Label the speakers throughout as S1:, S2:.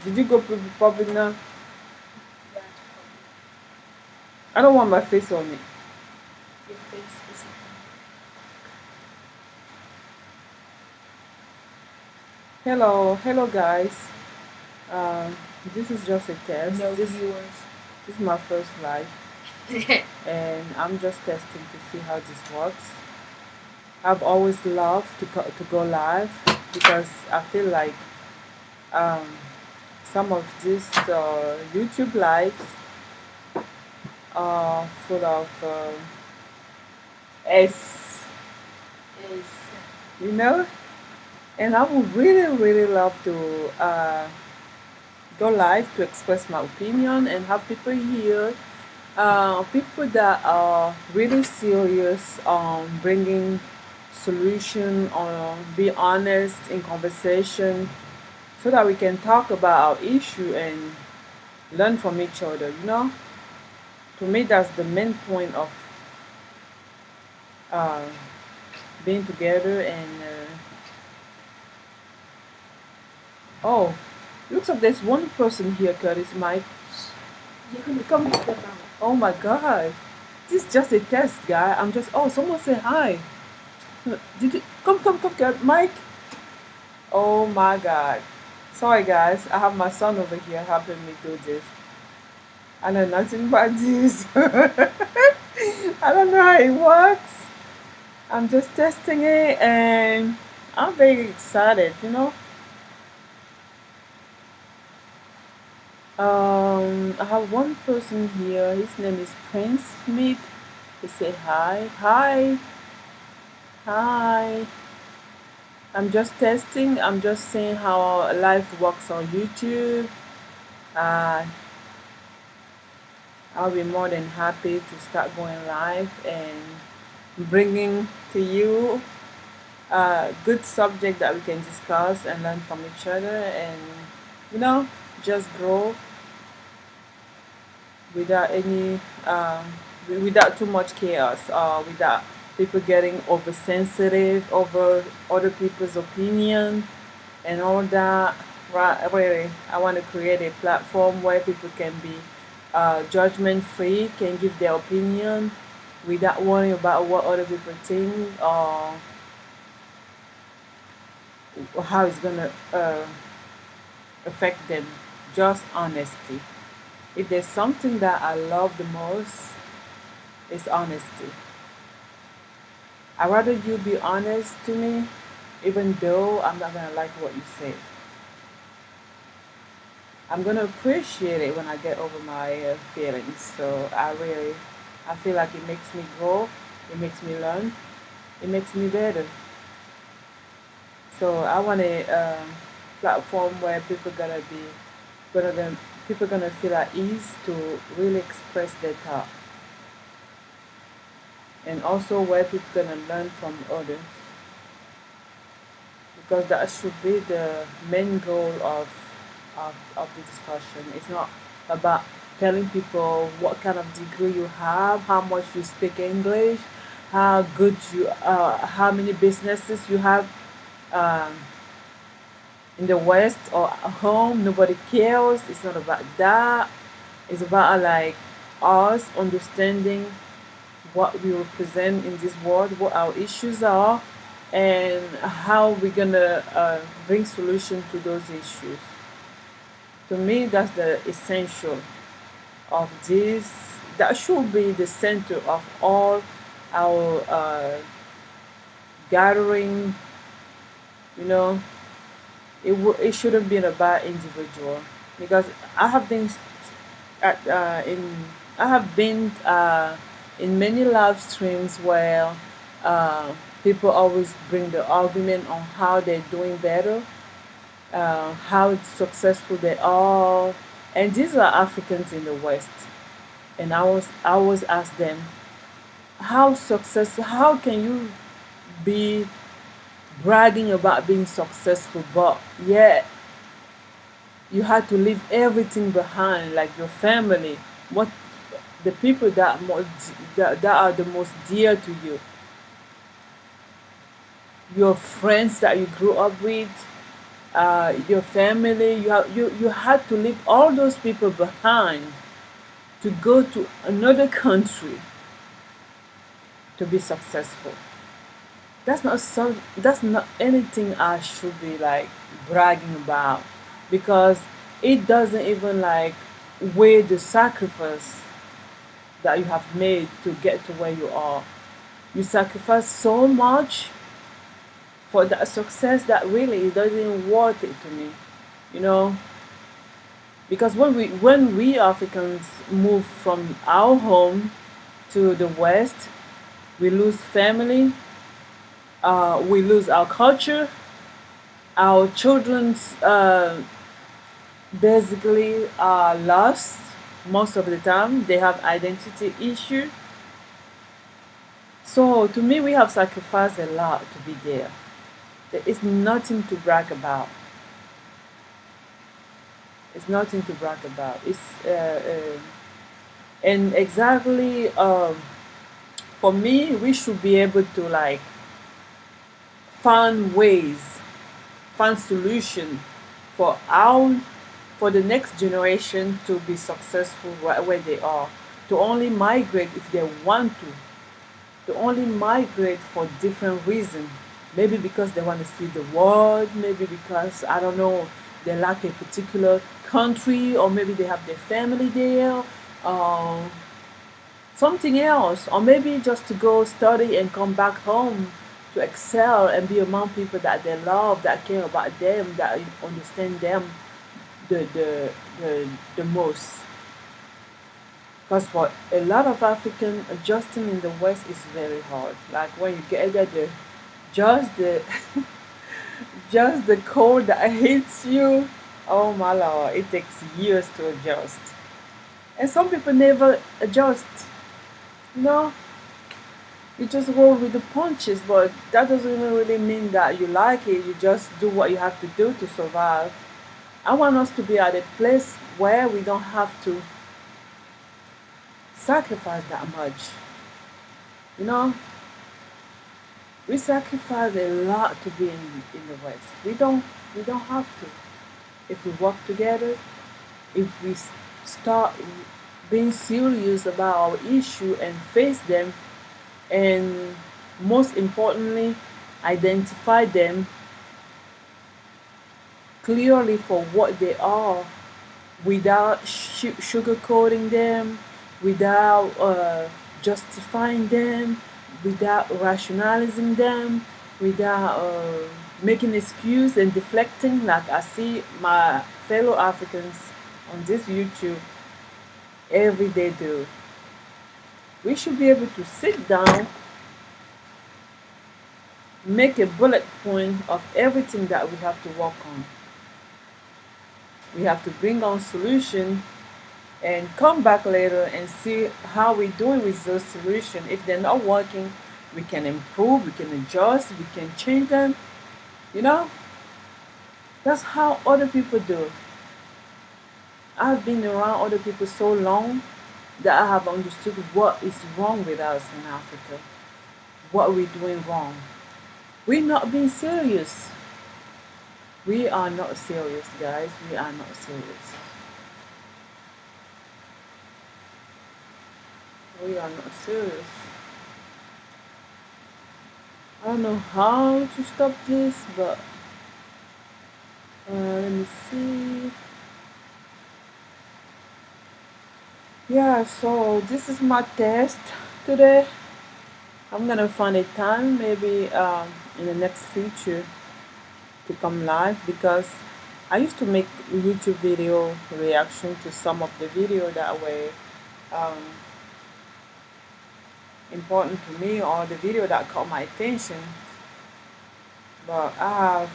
S1: Did you go public now?
S2: Yeah,
S1: I don't want my face on it.
S2: your face is
S1: Hello, hello guys. Um, this is just a test.
S2: no
S1: This
S2: viewers.
S1: this is my first live, and I'm just testing to see how this works. I've always loved to go live because I feel like um, some of these YouTube lives are full of S,
S2: Is
S1: you know, and I would really love to go live to express my opinion and have people here, people that are really serious on bringing solution or be honest in conversation so that we can talk about our issue and learn from each other, you know. To me that's the main point of uh, being together and oh, looks like there's one person here, Curtis Mike.
S2: you're gonna come with the mouth.
S1: Oh my god, this is just a test, guy. I'm just, oh, someone say hi. Did you come, Curtis Mike? Oh my god. Sorry guys, I have my son over here helping me do this. I know nothing about this. I don't know how it works. I'm just testing it and I'm very excited, you know. I have one person here. His name is Prince Smith. He say hi. Hi. Hi. I'm just testing. I'm just seeing how life works on YouTube. Uh, I'll be more than happy to start going live and bringing to you a good subject that we can discuss and learn from each other and, you know, just grow without any, without too much chaos or without people getting oversensitive over other people's opinion and all that. Right, really, I want to create a platform where people can be judgment free, can give their opinion without worrying about what other people think or how it's gonna affect them. Just honesty. If there's something that I love the most, it's honesty. I'd rather you be honest to me, even though I'm not gonna like what you say. I'm gonna appreciate it when I get over my feelings. So I feel like it makes me grow, it makes me learn, it makes me better. So I want a platform where gonna people gonna feel at ease to really express their thought, and also where people gonna learn from others, because that should be the main goal of the discussion. It's not about telling people what kind of degree you have, how much you speak English, how good you how many businesses you have um, in the West or at home. Nobody cares. It's not about that. It's about like us understanding what we represent in this world, what our issues are, and how we're gonna bring solution to those issues. To me, that's the essential of this. That should be the center of all our gathering. You know, it shouldn't be about individual, because I have been at in I have been in many live streams where uh, people always bring the argument on how they're doing better, how successful they are, and these are Africans in the West. And I always ask them, how successful? How can you be bragging about being successful, but yet you had to leave everything behind, like your family, what the people that are the most dear to you, your friends that you grew up with, your family. You had to leave all those people behind to go to another country to be successful. That's not anything I should be like bragging about, because it doesn't even like weigh the sacrifice that you have made to get to where you are. You sacrifice so much for that success that really it doesn't worth it to me, you know. Because when we Africans move from our home to the West, we lose family, we lose our culture, our children's basically are lost most of the time. They have identity issue. So to me, we have sacrificed a lot to be there. There is nothing to brag about. It's nothing to brag about. It's and exactly for me, we should be able to like find ways, find solution for our for the next generation to be successful right where they are. To only migrate if they want to only migrate for different reasons. Maybe because they want to see the world, maybe because I don't know, they like a particular country, or maybe they have their family there, um, something else, or maybe just to go study and come back home to excel and be among people that they love, that care about them, that understand them the the the most. Because for a lot of African, adjusting in the West is very hard. Like when you get there, just the just the cold that hits you. Oh my lord, it takes years to adjust. And some people never adjust. You know, you just roll with the punches, but that doesn't even really mean that you like it. You just do what you have to do to survive. I want us to be at a place where we don't have to sacrifice that much. You know, we sacrifice a lot to be in the West. We don't have to. If we work together, if we start being serious about our issue and face them, and most importantly, identify them clearly for what they are, without sugarcoating them, without justifying them, without rationalizing them, without making excuse and deflecting, like I see my fellow Africans on this YouTube every day do. We should be able to sit down, make a bullet point of everything that we have to work on. We have to bring on solution and come back later and see how we're doing with those solutions. If they're not working, we can improve, we can adjust, we can change them. You know, that's how other people do. I've been around other people so long that I have understood what is wrong with us in Africa, what we're doing wrong. We're not being serious. We are not serious, guys. We are not serious. We are not serious. I don't know how to stop this, but let me see. Yeah, so this is my test today. I'm gonna find a time, maybe in the next future, to come live, because I used to make YouTube video reaction to some of the video that were um, important to me, or the video that caught my attention. But I have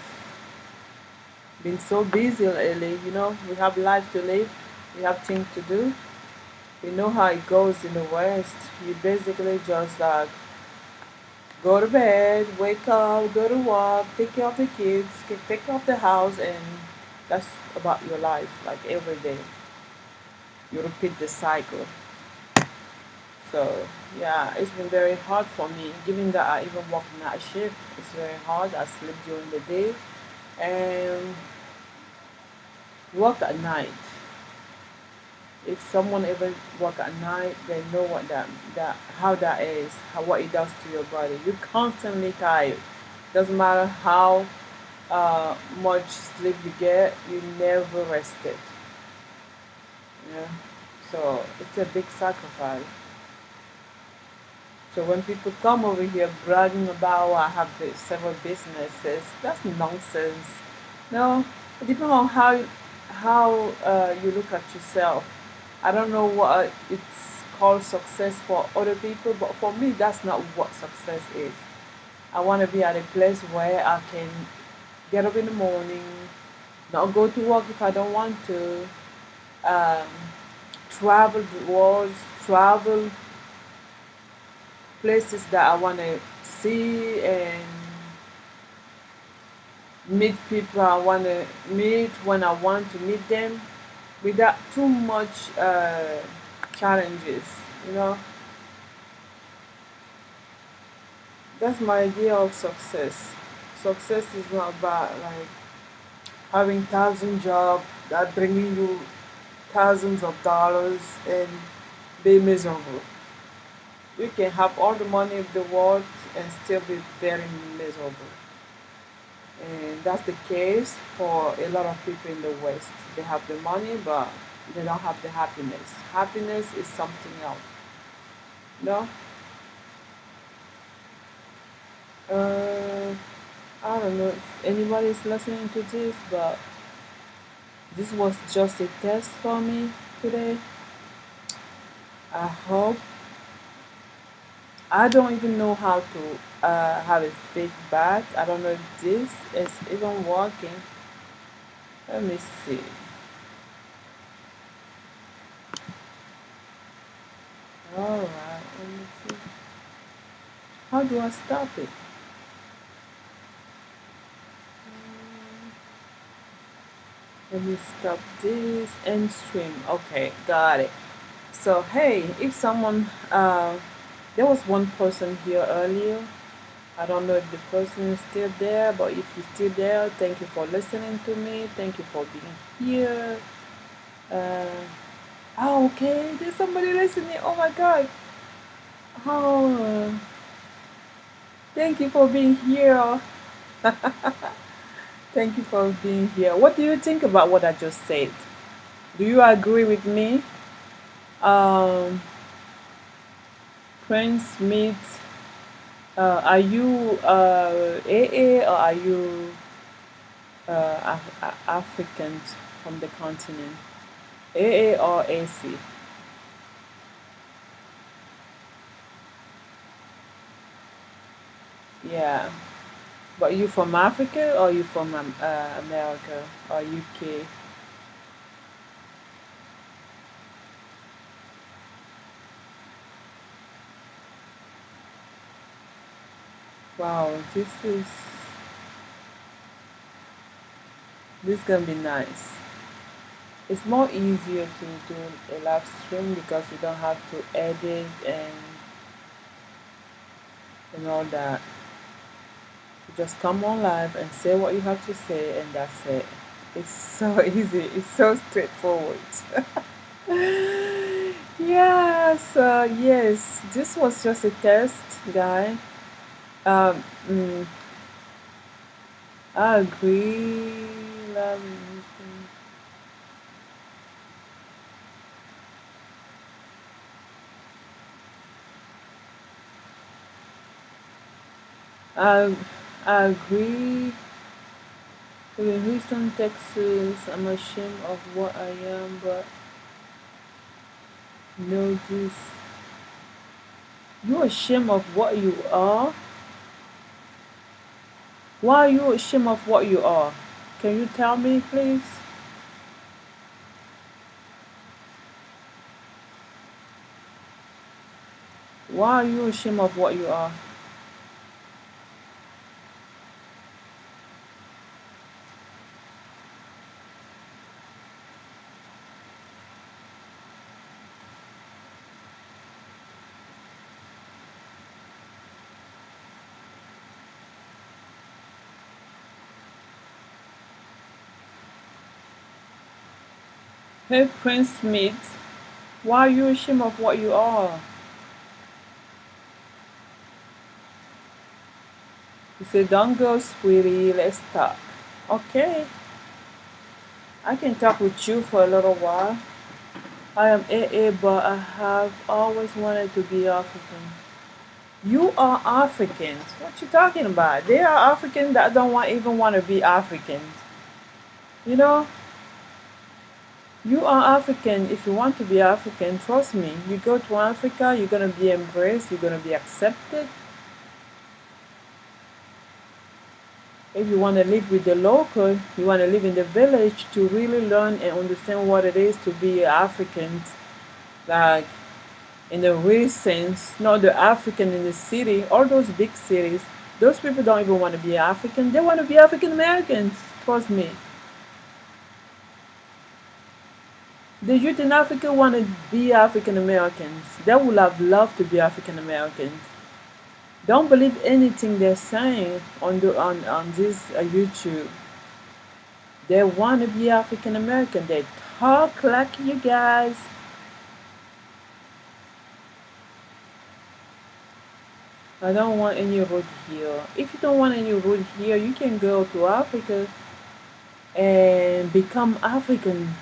S1: been so busy lately. You know, we have life to live, we have things to do. You know how it goes in the West. You basically just like go to bed, wake up, go to work, take care of the kids, take care of the house, and that's about your life. Like every day, you repeat the cycle. So yeah, it's been very hard for me. Given that I even work night shift, it's very hard. I sleep during the day, and work at night. If someone ever work at night, they know what that how that is, how what it does to your body. You're constantly tired. Doesn't matter how much sleep you get, you never rested. Yeah. So it's a big sacrifice. So when people come over here bragging about I have several businesses, that's nonsense. No, it depends on how you look at yourself. I don't know what it's called success for other people, but for me, that's not what success is. I want to be at a place where I can get up in the morning, not go to work if I don't want to, um, travel the world, travel places that I want to see, and meet people I want to meet when I want to meet them without too much challenges. You know, that's my idea of success. Success is not about like having thousand jobs that bringing you thousands of dollars and be miserable. You can have all the money of the world and still be very miserable. And that's the case for a lot of people in the West. They have the money, but they don't have the happiness. Happiness is something else. No? Uh, I don't know if anybody is listening to this, but this was just a test for me today. I hope. I don't even know how to have a feedback. I don't know if this is even working. Let me see. Alright, let me see. How do I stop it? Let me stop this and stream. Okay, got it. So hey, if someone there was one person here earlier. I don't know if the person is still there, but if you're still there, thank you for listening to me. Thank you for being here. Uh, okay, there's somebody listening. Oh my god. Oh, thank you for being here. Thank you for being here. What do you think about what I just said? Do you agree with me? Um, Prince Smith, are you AA or are you Africans from the continent? AA or AC? Yeah. But you from Africa or you from America or UK? Wow, this gonna be nice. It's more easier to do a live stream because you don't have to edit and all that. You just come on live and say what you have to say, and that's it. It's so easy. It's so straightforward. Yes, yes. This was just a test, guy. Um, mm, I agree. Um, I, I agree. In Houston, Texas, I'm ashamed of what I am, but know this. You're ashamed of what you are? Why are you ashamed of what you are? Can you tell me, please? Why are you ashamed of what you are? Hey, Prince Smith, why are you ashamed of what you are? He said, don't go, sweetie, let's talk. Okay, I can talk with you for a little while. I am AA, but I have always wanted to be African. You are Africans. What you talking about? There are Africans that don't even want to be Africans. You know, you are African if you want to be African. Trust me. You go to Africa, you're gonna be embraced. You're gonna be accepted. If you want to live with the local, you want to live in the village to really learn and understand what it is to be Africans. Like in the real sense, not the African in the city or those big cities. Those people don't even want to be African. They want to be African Americans. Trust me. The youth in Africa want to be African Americans. They would have loved to be African Americans. Don't believe anything they're saying on this YouTube. They want to be African American. They talk like you guys. I don't want any root here. If you don't want any root here, you can go to Africa and become African.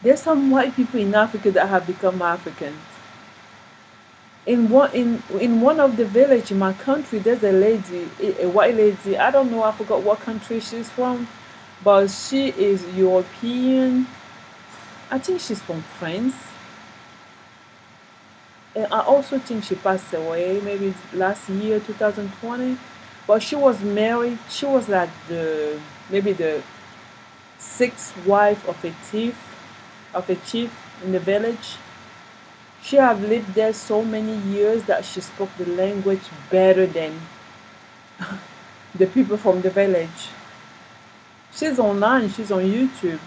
S1: There's some white people in Africa that have become Africans. In one of the village in my country, there's a lady, a white lady. I don't know. I forgot what country she's from, but she is European. I think she's from France. And I also think she passed away maybe last year, 2020. But she was married. She was like the maybe the sixth wife of a chief in the village. She have lived there so many years that she spoke the language better than the people from the village. She's online. She's on YouTube.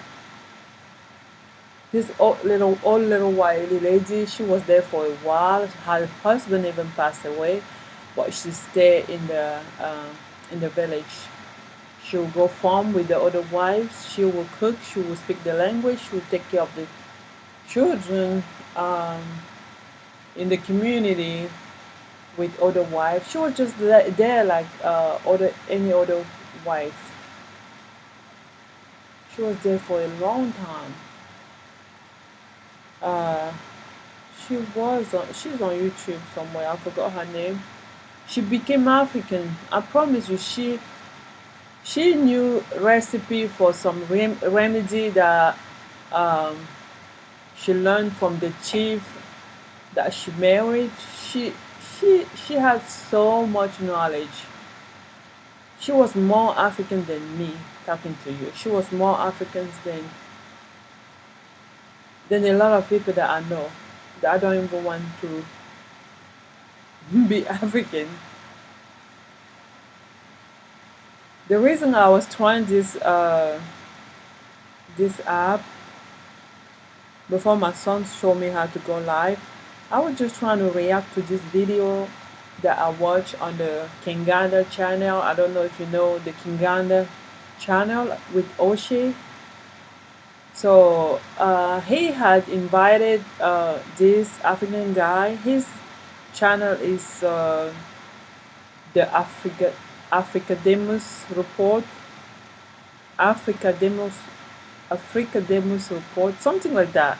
S1: This old little white lady. She was there for a while. Her husband even passed away, but she stayed in the village. She will go farm with the other wives. She will cook. She will speak the language. She will take care of the children in the community with other wives. She was just there like other any other wife. She was there for a long time. Uh, she's on YouTube somewhere. I forgot her name. She became African. I promise you, she knew recipe for some remedy that um, she learned from the chief that she married. She she had so much knowledge. She was more African than me talking to you. She was more African than a lot of people that I know that I don't even want to be African. The reason I was trying this app before my son showed me how to go live, I was just trying to react to this video that I watched on the Kinganda channel. I don't know if you know the Kinganda channel with O'Shea. So he had invited this African guy. His channel is the Africa Demos Report, Africa Demos, Africa Demos Report, something like that.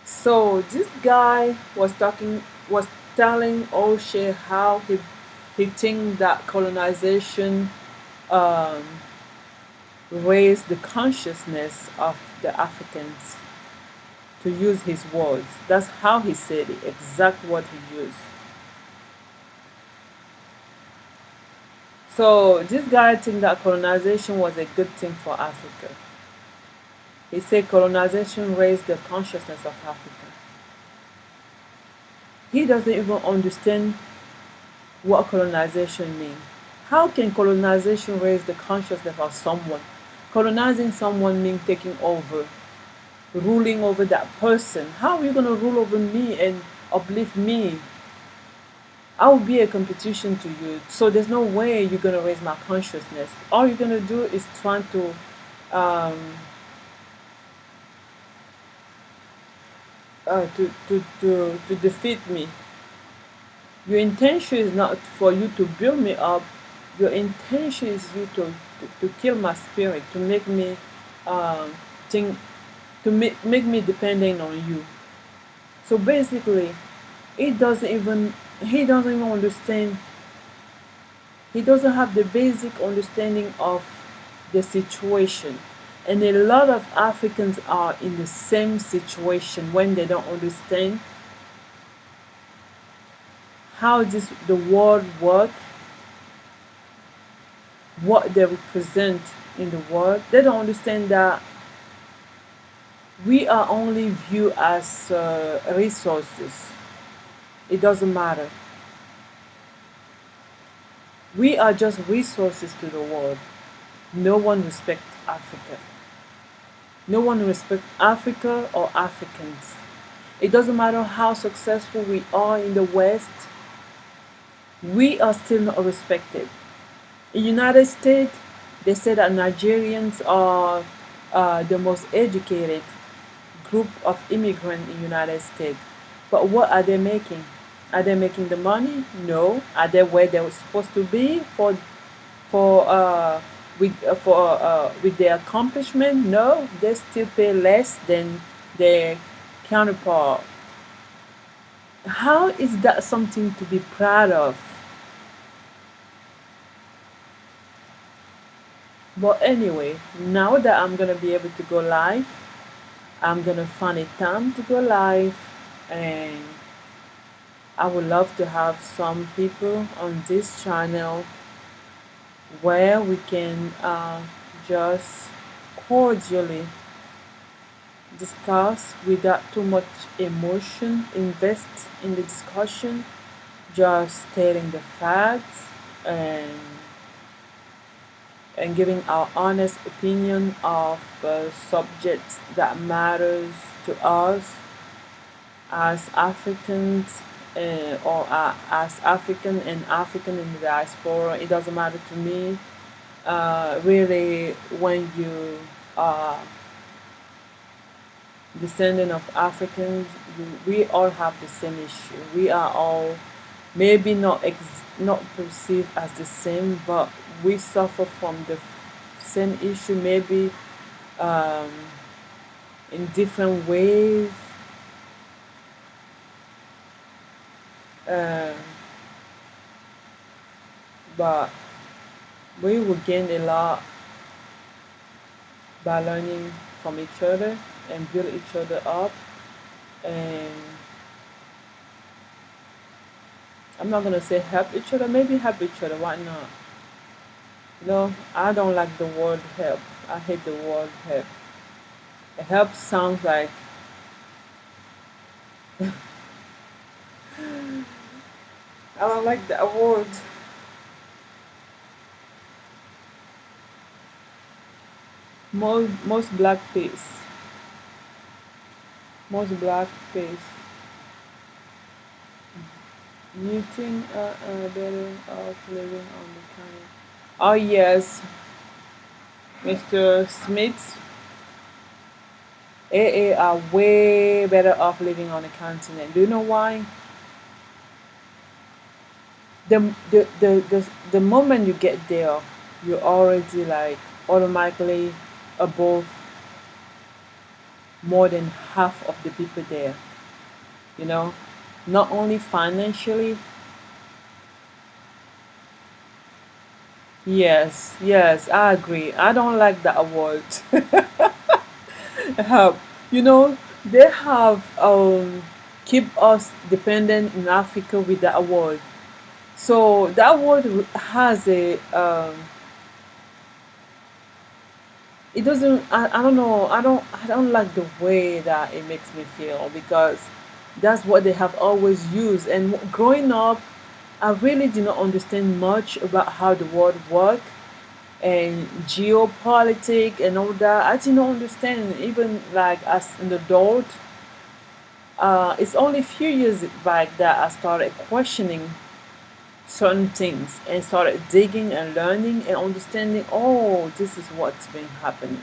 S1: So this guy was telling O'Shea how he think that colonization um, raised the consciousness of the Africans. To use his words, that's how he said it. Exact what he used. So this guy think that colonization was a good thing for Africa. He said colonization raised the consciousness of Africa. He doesn't even understand what colonization means. How can colonization raise the consciousness of someone? Colonizing someone means taking over, ruling over that person. How are you going to rule over me and uplift me? I will be a competition to you. So there's no way you're going to raise my consciousness. All you're going to do is trying to um, to defeat me. Your intention is not for you to build me up. Your intention is you to kill my spirit, to make me um, think, make me dependent on you. So basically, he doesn't even he doesn't even understand. He doesn't have the basic understanding of the situation. And a lot of Africans are in the same situation when they don't understand how the world works, what they represent in the world. They don't understand that we are only viewed as resources. It doesn't matter. We are just resources to the world. No one respects Africa. No one respects Africa or Africans. It doesn't matter how successful we are in the West, we are still not respected. In the United States, they say that Nigerians are the most educated group of immigrants in the United States. But what are they making? Are they making the money? No. Are they where they were supposed to be for with their accomplishment? No. They still pay less than their counterpart. How is that something to be proud of? But anyway, now that I'm gonna be able to go live, I'm gonna find a time to go live, and I would love to have some people on this channel where we can just cordially discuss without too much emotion, invest in the discussion, just stating the facts and giving our honest opinion of subjects that matters to us as Africans, or as African and African in the diaspora. It doesn't matter to me. Really, when you are descendant of Africans, we all have the same issue. We are all maybe not perceived as the same, but we suffer from the same issue, maybe um, in different ways. Uh, but we will gain a lot by learning from each other and build each other up. And I'm not gonna say help each other, maybe help each other. Why not? No, I don't like the word help. I hate the word help. Help sounds like I don't like that word. Most black face. Most black face. You think better of living on the planet? Oh yes, Mr. Smith. AA are way better off living on the continent. Do you know why? The moment you get there, you're already like automatically above more than half of the people there. You know, not only financially. Yes, yes, I agree. I don't like that word. Help. You know, they have keep us dependent in Africa with that word. So that word has a it doesn't I don't know, I don't like the way that it makes me feel, because that's what they have always used. And growing up, I really did not understand much about how the world works and geopolitics and all that. I did not understand, even like as an adult. It's only a few years back that I started questioning certain things and started digging and learning and understanding, oh, this is what's been happening.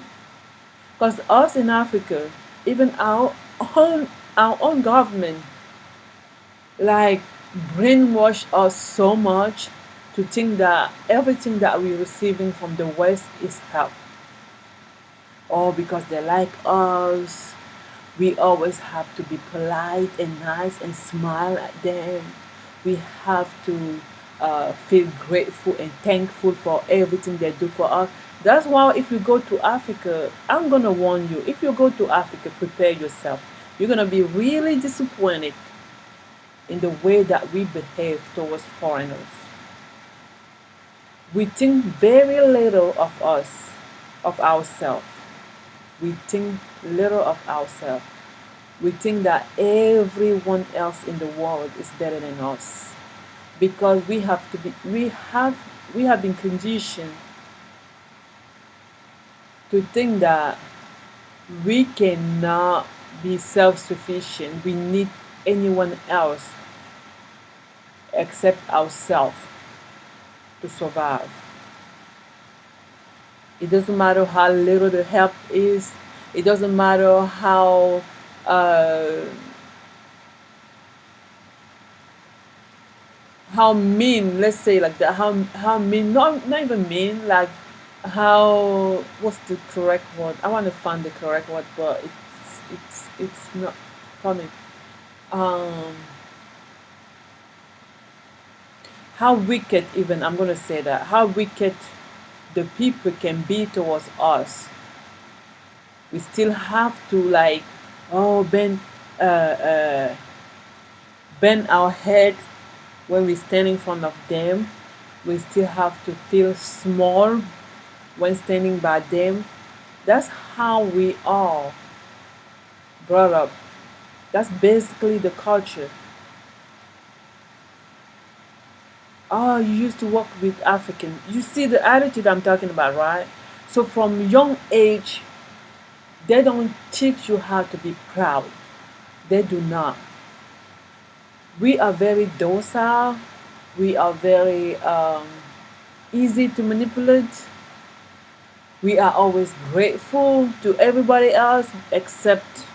S1: Because us in Africa, even our own our own government like brainwash us so much to think that everything that we're receiving from the West is help, or because they like us. We always have to be polite and nice and smile at them. We have to feel grateful and thankful for everything they do for us. That's why if you go to Africa, I'm gonna warn you. If you go to Africa, prepare yourself. You're gonna be really disappointed in the way that we behave towards foreigners. We think very little of us, of ourselves. We think little of ourselves. We think that everyone else in the world is better than us because we have been conditioned to think that we cannot be self-sufficient. We need anyone else except ourselves to survive. It doesn't matter how little the help is. It doesn't matter uh, how mean, let's say like that, how mean, not even mean, like how, what's the correct word? I want to find the correct word, but it's not coming. Um, how wicked, even, I'm gonna say that, how wicked the people can be towards us. We still have to like, oh, uh, uh, bend our head when we stand in front of them. We still have to feel small when standing by them. That's how we are brought up. That's basically the culture. Oh, you used to work with African. You see the attitude I'm talking about, right? So from young age, they don't teach you how to be proud. They do not. We are very docile. We are very easy to manipulate. We are always grateful to everybody else except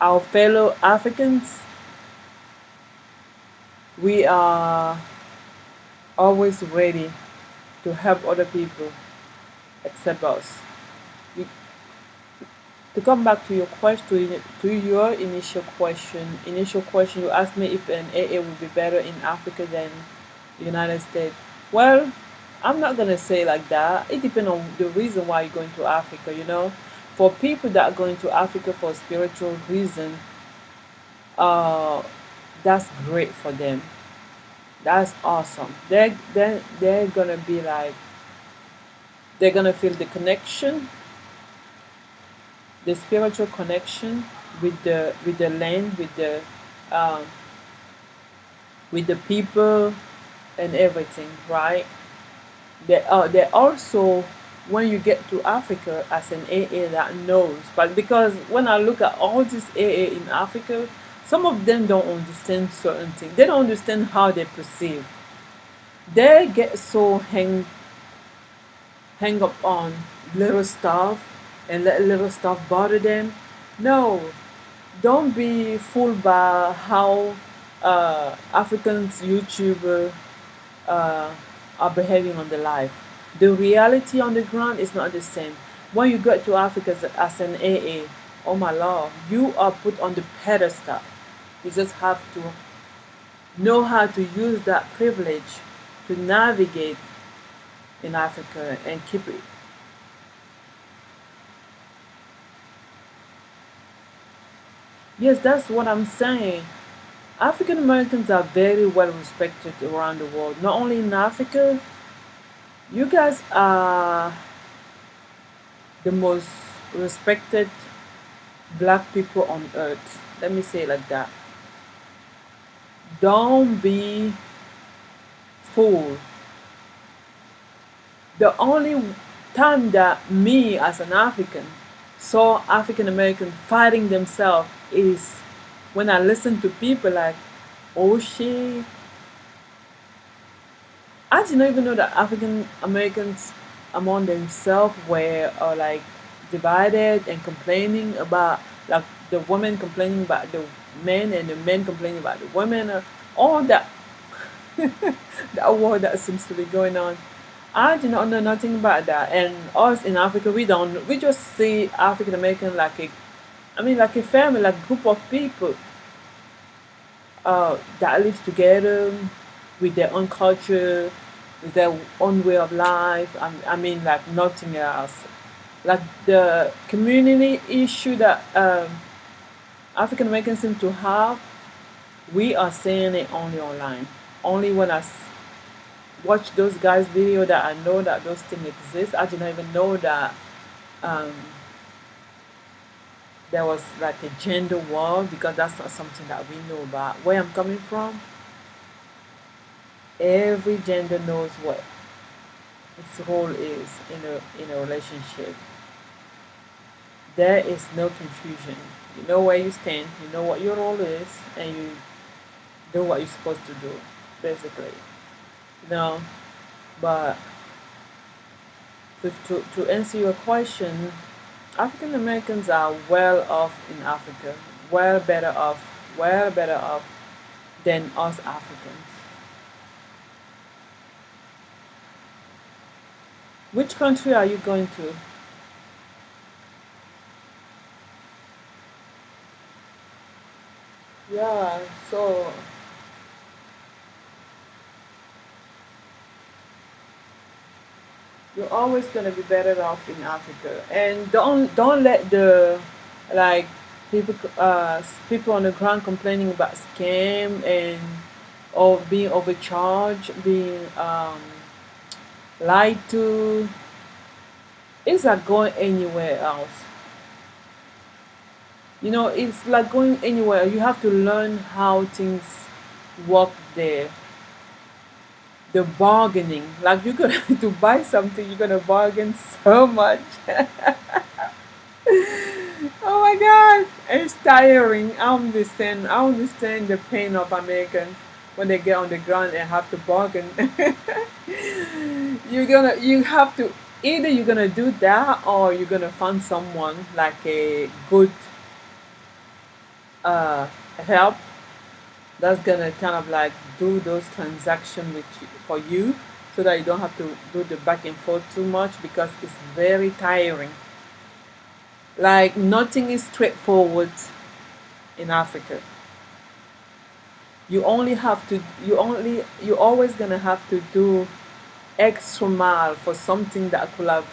S1: our fellow Africans. We are always ready to help other people except us. We, to come back to your question, to your initial question, you asked me if an AA would be better in Africa than the United States. Well, I'm not gonna say like that. It depends on the reason why you're going to Africa. For people that are going to Africa for spiritual reason, uh, that's great for them. That's awesome. They're gonna be like, they're gonna feel the connection, the spiritual connection with the land, um, with the people and everything, right? They also, when you get to Africa as an AA that knows, but because when I look at all these AA in Africa, some of them don't understand certain things. They don't understand how they perceive. They get so hang up on little stuff and let little stuff bother them. No, don't be fooled by how Africans YouTuber uh, are behaving on the live. The reality on the ground is not the same. When you get to Africa as an AA, oh my lord, you are put on the pedestal. You just have to know how to use that privilege to navigate in Africa and keep it. Yes, that's what I'm saying. African Americans are very well respected around the world. Not only in Africa, you guys are the most respected black people on earth. Let me say it like that. Don't be fooled. The only time that me as an African saw African Americans fighting themselves is when I listen to people like, oh shit, I did not even know that African Americans among themselves were like divided and complaining about like the women complaining about the men and the men complaining about the women, all that that war that seems to be going on. I do not know nothing about that. And us in Africa, we don't. We just see African American like a, I mean, like a family, like a group of people that lives together with their own culture, with their own way of life. I mean, like nothing else. Like the community issue that African Americans seem to have, we are seeing it only online. Only when watch those guys' video that I know that those things exist. I did not even know that um, there was like a gender war because that's not something that we know about. Where I'm coming from, every gender knows what its role is in a relationship. There is no confusion. You know where you stand, you know what your role is, and you do what you're supposed to do, basically. You know, but to answer your question, African Americans are well off in Africa, well better off than us Africans. Which country are you going to? Yeah, so you're always gonna be better off in Africa, and don't let the like people on the ground complaining about scam and or being overcharged, being lied to. It's like going anywhere else. You know, it's like going anywhere. You have to learn how things work there. The bargaining, like you're gonna to buy something, you're gonna bargain so much. Oh my god, it's tiring. I understand the pain of American when they get on the ground and have to bargain. You have to either you're gonna do that or you're gonna find someone like a good uh help that's gonna kind of like do those transactions with you, for you, so that you don't have to do the back and forth too much because it's very tiring. Like nothing is straightforward in Africa. You're always gonna have to do extra mile for something that could have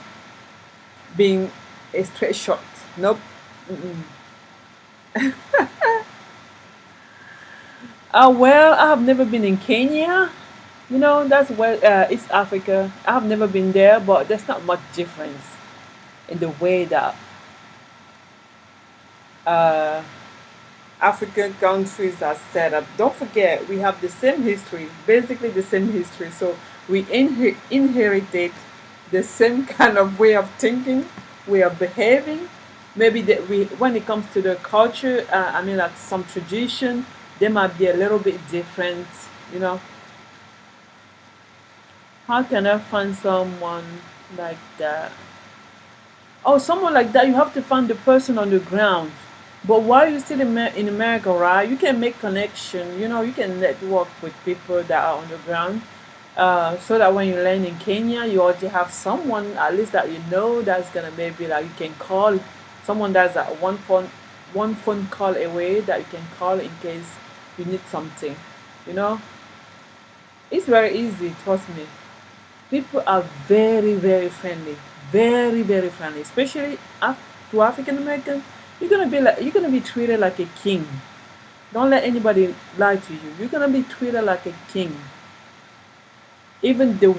S1: been a straight shot. Nope. Mm-mm. Well, I have never been in Kenya. You know, that's where East Africa. I have never been there, but there's not much difference in the way that uh, African countries are set up. Don't forget, we have the same history, basically the same history. So we inherited the same kind of way of thinking, way of behaving. Maybe that we, when it comes to the culture, I mean, like some tradition, they might be a little bit different. You know, how can I find someone like that? Oh, someone like that, you have to find the person on the ground. But while you're still in America, right, you can make connection. You know, you can network with people that are on the ground. So that when you land in Kenya, you already have someone at least that you know that's gonna maybe like you can call someone that's at one phone call away that you can call in case you need something. You know, it's very easy. Trust me. People are very friendly, very friendly, especially to African American. You're gonna be treated like a king. Don't let anybody lie to you. You're gonna be treated like a king. Even the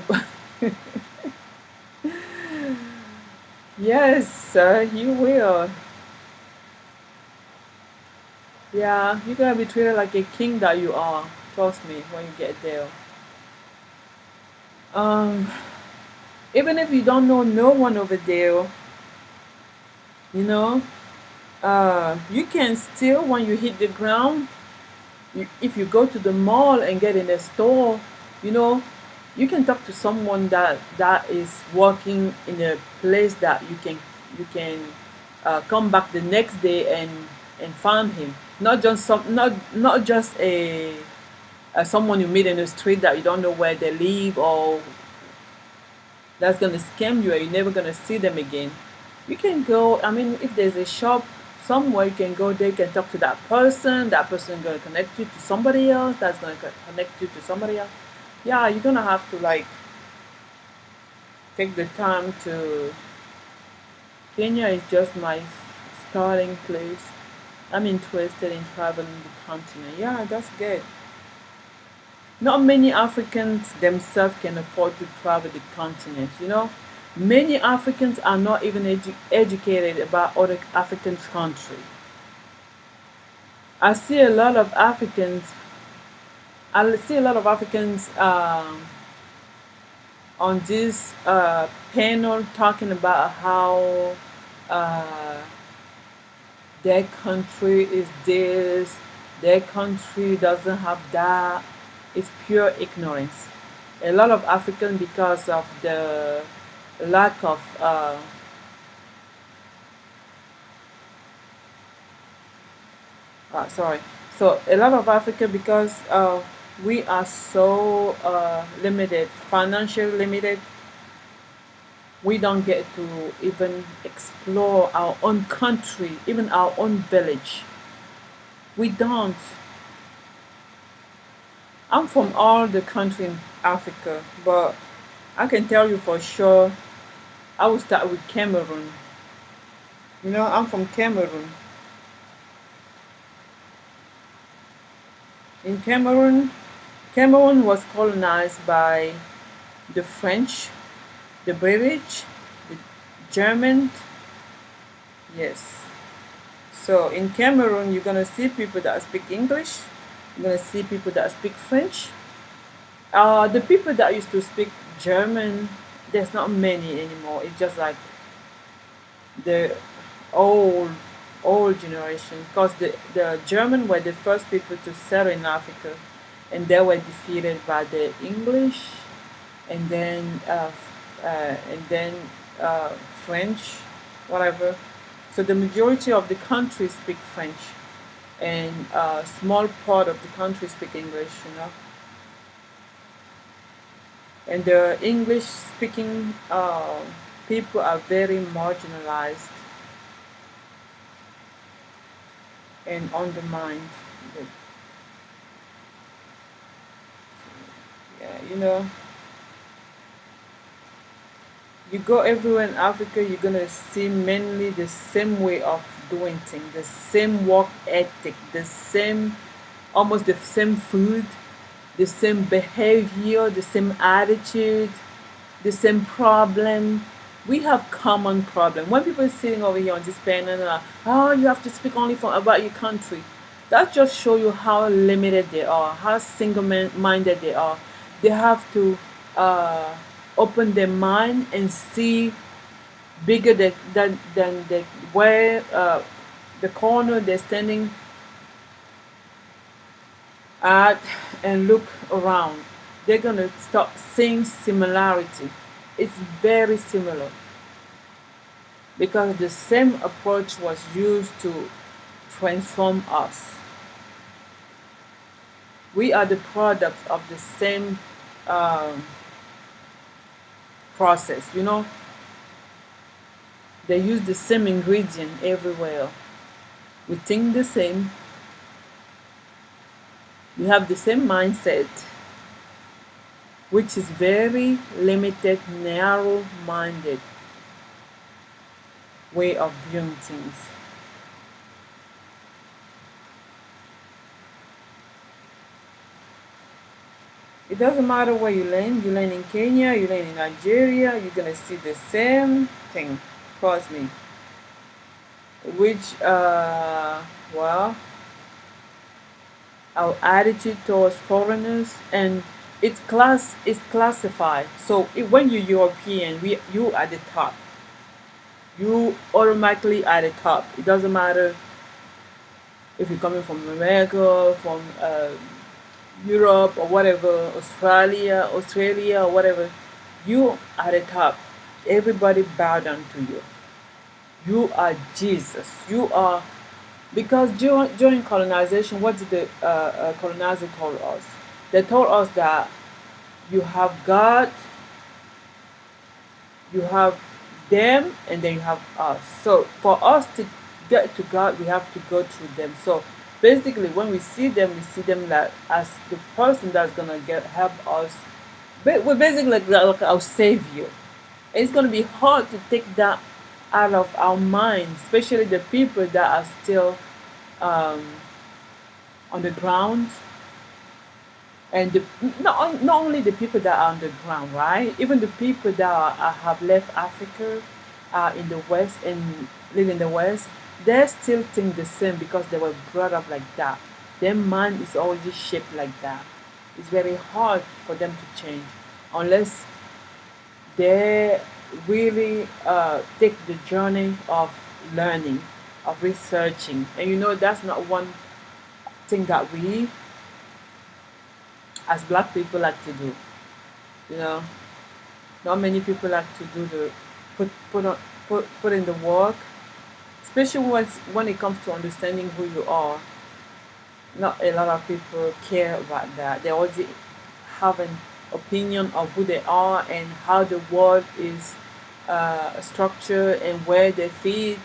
S1: yes, sir, you will. Yeah, you're gonna be treated like a king that you are. Trust me when you get there. Um, Even if you don't know no one over there, you know, you can still when you hit the ground. If you go to the mall and get in a store, you know, you can talk to someone that is working in a place that you can come back the next day and find him. Not just not just a someone you meet in the street that you don't know where they live, or that's gonna scam you and you're never gonna see them again. You can go. I mean, if there's a shop somewhere, you can go there. You can talk to that person. That person gonna connect you to somebody else. That's gonna connect you to somebody else. Yeah, you're gonna have to like take the time to. Kenya is just my starting place. I'm interested in traveling the continent. Yeah, that's good. Not many Africans themselves can afford to travel the continent, you know. Many Africans are not even educated about other African countries. I see a lot of Africans. I see a lot of Africans on this panel talking about how uh, their country is this, their country doesn't have that. It's pure ignorance. A lot of Africans, because of the lack of sorry. So a lot of Africa, because we are so limited, financially limited, we don't get to even explore our own country, even our own village. We don't. I'm from all the country in Africa, but I can tell you for sure, I will start with Cameroon. You know, I'm from Cameroon. In Cameroon, Cameroon was colonized by the French, the British, the German. Yes. So in Cameroon, you're gonna see people that speak English. You're gonna see people that speak French. The people that used to speak German, there's not many anymore. It's just like the old old generation, because the German were the first people to settle in Africa, and they were defeated by the English, and then and then French, whatever. So the majority of the country speak French, and a small part of the country speak English. You know, and the English speaking people are very marginalized and undermined. But, yeah, you know, you go everywhere in Africa, you're gonna see mainly the same way of doing things, the same work ethic, the same, almost the same food, the same behavior, the same attitude, the same problem. We have common problem. When people are sitting over here on this panel, and oh, you have to speak only for about your country. That just show you how limited they are, how single-minded they are. They have to uh, open their mind and see bigger than the where the corner they're standing at, and look around. They're gonna start seeing similarity. It's very similar, because the same approach was used to transform us. We are the product of the same um, process. You know, they use the same ingredient everywhere. We think the same. We have the same mindset, which is very limited, narrow-minded way of viewing things. It doesn't matter where you land in Kenya, you land in Nigeria, you're gonna see the same thing. Trust me. Which, well, our attitude towards foreigners, and it's classified. So when you're European, you are the top. You automatically are the top. It doesn't matter if you're coming from America, from Europe, or whatever, Australia, or whatever. You are the top. Everybody bow down to you. You are Jesus. You are, because during colonization, what did the colonizer told us? They told us that you have God, you have them, and then you have us. So for us to get to God, we have to go through them. So basically, when we see them like as the person that's gonna get help us. But we're basically like our savior. It's gonna be hard to take that out of our minds, especially the people that are still um, on the ground, and not only the people that are on the ground, right? Even the people that have left Africa, in the West and live in the West, they still think the same because they were brought up like that. Their mind is already shaped like that. It's very hard for them to change unless they really take the journey of learning, of researching. And that's not one thing that we as black people like to do. You know, not many people like to do the put in the work, especially when it comes to understanding who you are. Not a lot of people care about that. They already have an opinion of who they are and how the world is structured and where they fit.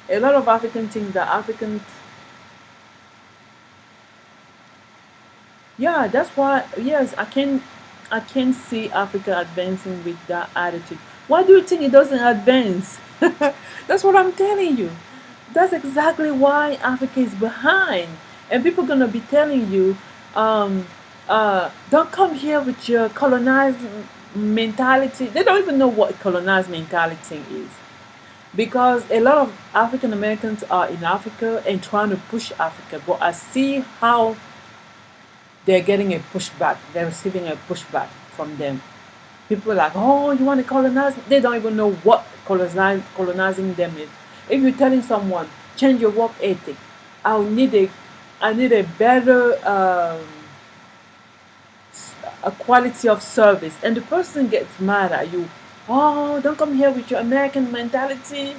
S1: A lot of African think that African, yeah, that's why. Yes, I can see Africa advancing with that attitude. Why do you think it doesn't advance? That's what I'm telling you. That's exactly why Africa is behind. And people gonna be telling you, um, don't come here with your colonized mentality. They don't even know what colonized mentality is, because a lot of African Americans are in Africa and trying to push Africa. But I see how they're getting a pushback. They're receiving a pushback from them. People are like, oh, you want to colonize? They don't even know what colonizing them is. If you're telling someone, change your work ethic, I need a, I need a better a quality of service, and the person gets mad at you. Oh, don't come here with your American mentality.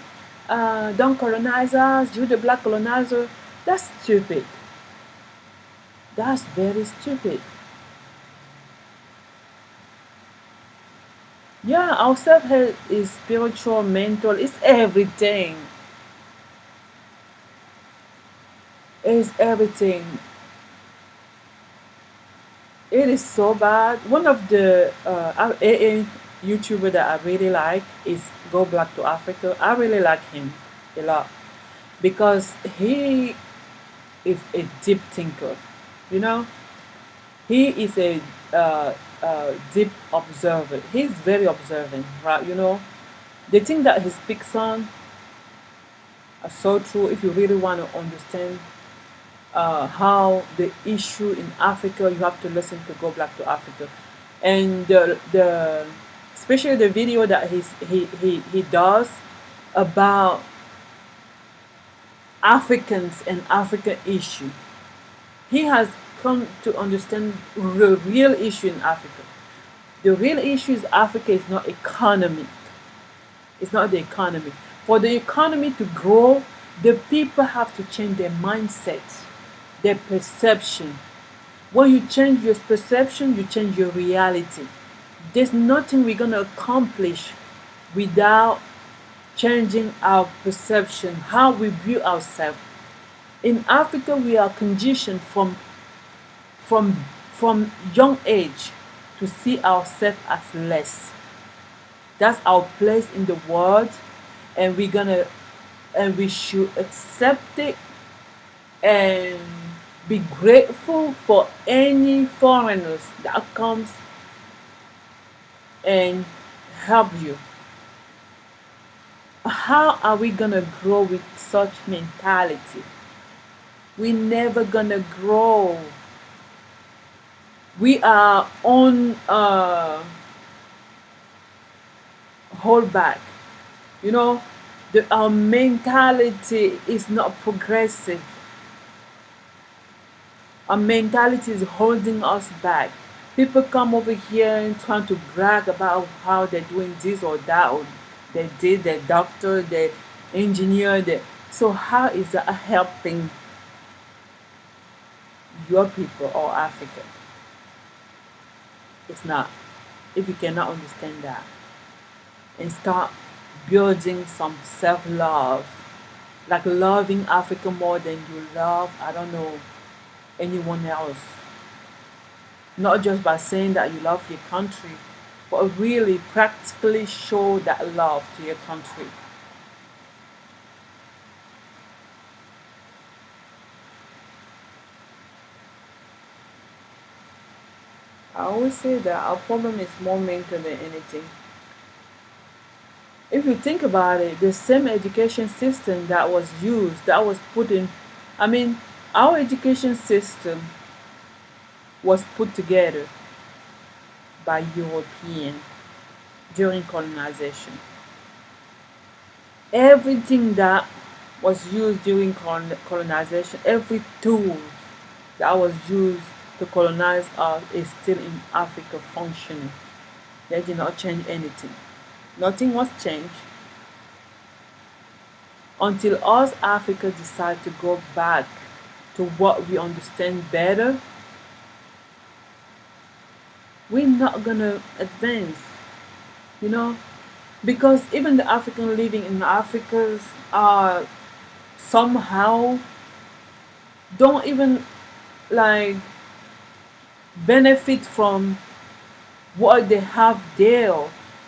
S1: Don't colonize us. You're the black colonizer. That's stupid. That's very stupid. Yeah, our self help is spiritual, mental, it's everything. It's everything. It is so bad. One of the AA YouTuber that I really like is Go Black to Africa. I really like him a lot because he is a deep thinker. You know, he is a deep observer. He's very observant, right? The thing that he speaks on are so true. If you really want to understand how the issue in Africa, you have to listen to Go Black to Africa, and the especially the video that he does about Africans and African issue. He has come to understand the real issue in Africa. The real issue is Africa is not economy. It's not the economy. For the economy to grow, the people have to change their mindset, their perception. When you change your perception, you change your reality. There's nothing we're going to accomplish without changing our perception, how we view ourselves. In Africa, we are conditioned from from young age to see ourselves as less. That's our place in the world, and we should accept it and be grateful for any foreigners that comes and help you. How are we gonna grow with such mentality? We never gonna grow. We are on hold back. You know, our mentality is not progressive. Our mentality is holding us back. People come over here and trying to brag about how they're doing this or that, or they did their doctor, they engineered it. So how is that helping your people or Africa? It's not. If you cannot understand that and start building some self-love, like loving Africa more than you love, I don't know, anyone else. Not just by saying that you love your country, but really practically show that love to your country. I always say that our problem is more mental than anything. If you think about it, the same education system that was used, that was put in, I mean, our education system was put together by European during colonization. Everything that was used during colonization, every tool that was used to colonize us is still in Africa functioning. They did not change anything. Nothing was changed until us Africa decide to go back to what we understand better. We're not gonna advance, you know, because even the African living in Africa are somehow don't even like benefit from what they have there.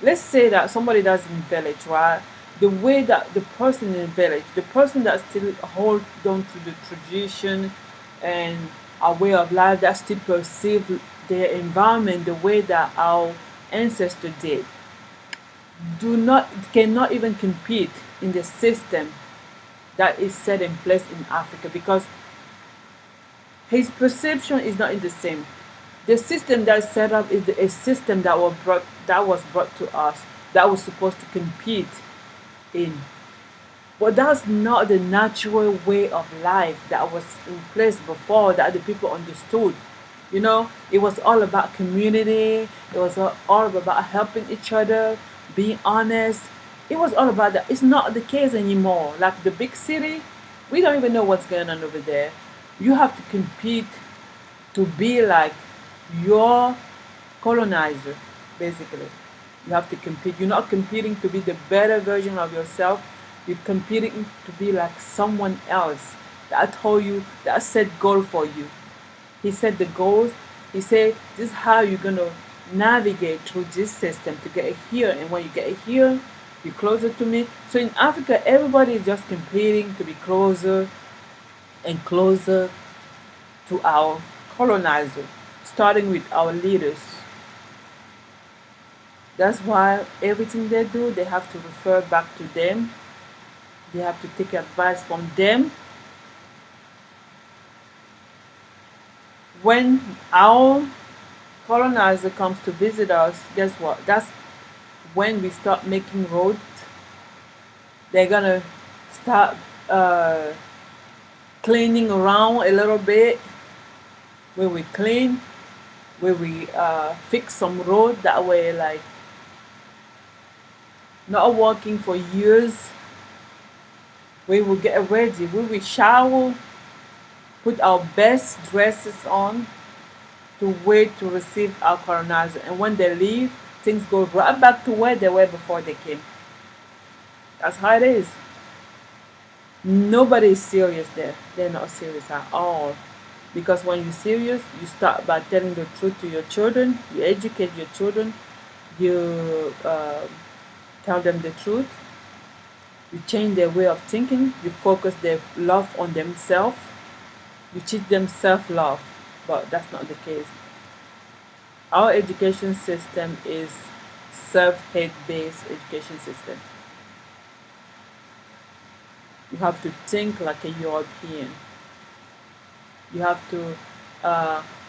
S1: Let's say that somebody that's in village, right? The way that the person in the village, the person that still hold on to the tradition and our way of life, that still perceive their environment the way that our ancestors did, do not cannot even compete in the system that is set in place in Africa because his perception is not in the same. The system that's set up is a system that was brought to us that was supposed to compete in. But that's not the natural way of life that was in place before that the people understood. It was all about community. It was all about helping each other, being honest. It was all about that. It's not the case anymore. Like the big city, we don't even know what's going on over there. You have to compete to be like your colonizer, basically. You have to compete. You're not competing to be the better version of yourself. You're competing to be like someone else that told you, that set goal for you. He set the goals. He said, this is how you're going to navigate through this system to get here. And when you get here, you're closer to me. So in Africa, everybody is just competing to be closer and closer to our colonizer, starting with our leaders. That's why everything they do, they have to refer back to them. They have to take advice from them. When our colonizer comes to visit us, guess what? That's when we start making roads. They're gonna start uh, cleaning around a little bit, where we clean, where we fix some road that way, like not working for years. We will get ready. We will shower, put our best dresses on to wait to receive our colonizer. And when they leave, things go right back to where they were before they came. That's how it is. Nobody is serious there. They're not serious at all. Because when you're serious, you start by telling the truth to your children, you educate your children, you tell them the truth, you change their way of thinking, you focus their love on themselves, you teach them self love. But that's not the case. Our education system is self hate based education system. You have to think like a European. You have to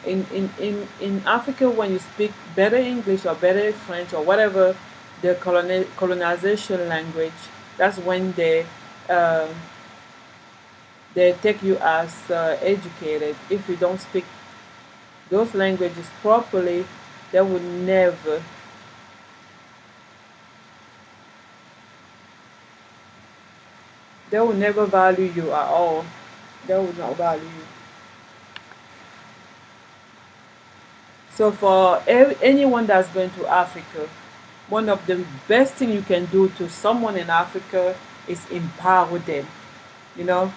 S1: in Africa, when you speak better English or better French or whatever the colonization language, that's when um, they take you as educated. If you don't speak those languages properly, they would never. They will never value you at all. They will not value you. So for anyone that's going to Africa, one of the best thing you can do to someone in Africa is empower them. You know,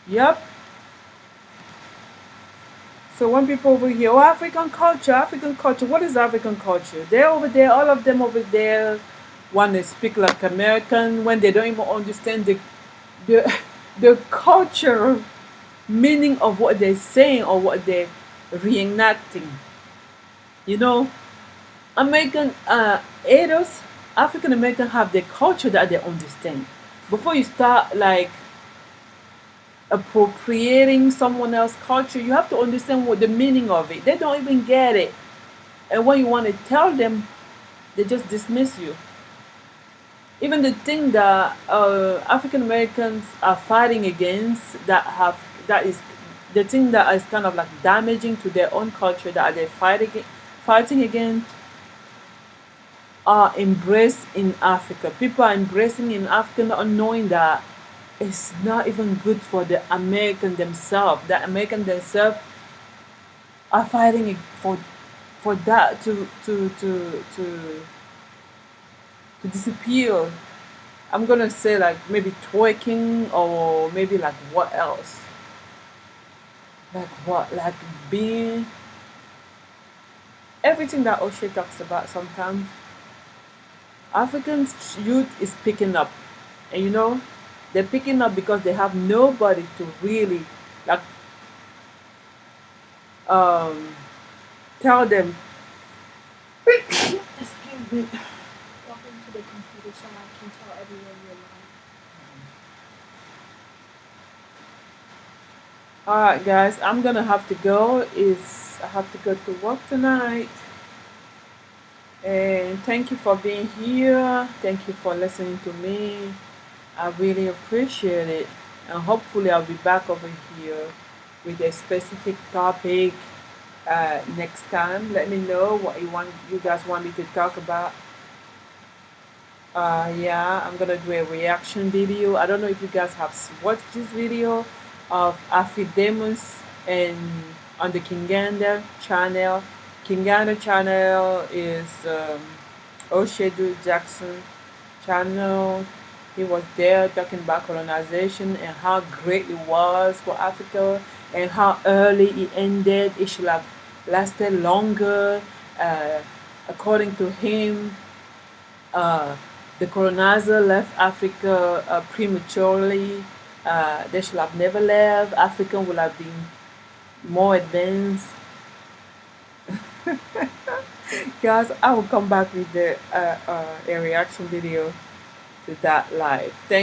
S1: yep. So when people over here, oh, African culture, what is African culture? They're over there, all of them over there want to speak like American when they don't even understand the, the culture meaning of what they're saying or what they're reenacting. You know, American adults, African American have their culture that they understand. Before you start like appropriating someone else's culture, you have to understand what the meaning of it. They don't even get it. And when you want to tell them, they just dismiss you. Even the thing that African Americans are fighting against that is the thing that is kind of like damaging to their own culture that they're fighting against are embraced in Africa. People are embracing in Africa not knowing that it's not even good for the American themselves. The American themselves are fighting for that to disappear. I'm gonna say like maybe twerking or maybe like what else? Like what? Like being everything that O'Shea talks about sometimes. African youth is picking up. And you know, they're picking up because they have nobody to really like um tell them. Excuse me.
S2: Walk into the computer so I can tell everyone you're lying.
S1: Alright guys, I'm gonna have to go. Is I have to go to work tonight. And thank you for being here. Thank you for listening to me. I really appreciate it. And hopefully, I'll be back over here with a specific topic next time. Let me know what you guys want me to talk about. Yeah, I'm gonna do a reaction video. I don't know if you guys have watched this video of Afidemus and on the Kinganda channel. Kinganda channel is Oshedu Jackson channel. He was there talking about colonization and how great it was for Africa and how early it ended. It should have lasted longer. Uh, According to him, uh, the colonizer left Africa prematurely. They should have never left. Africa would have been more advanced. Guys, I will come back with a reaction video to that live. Thank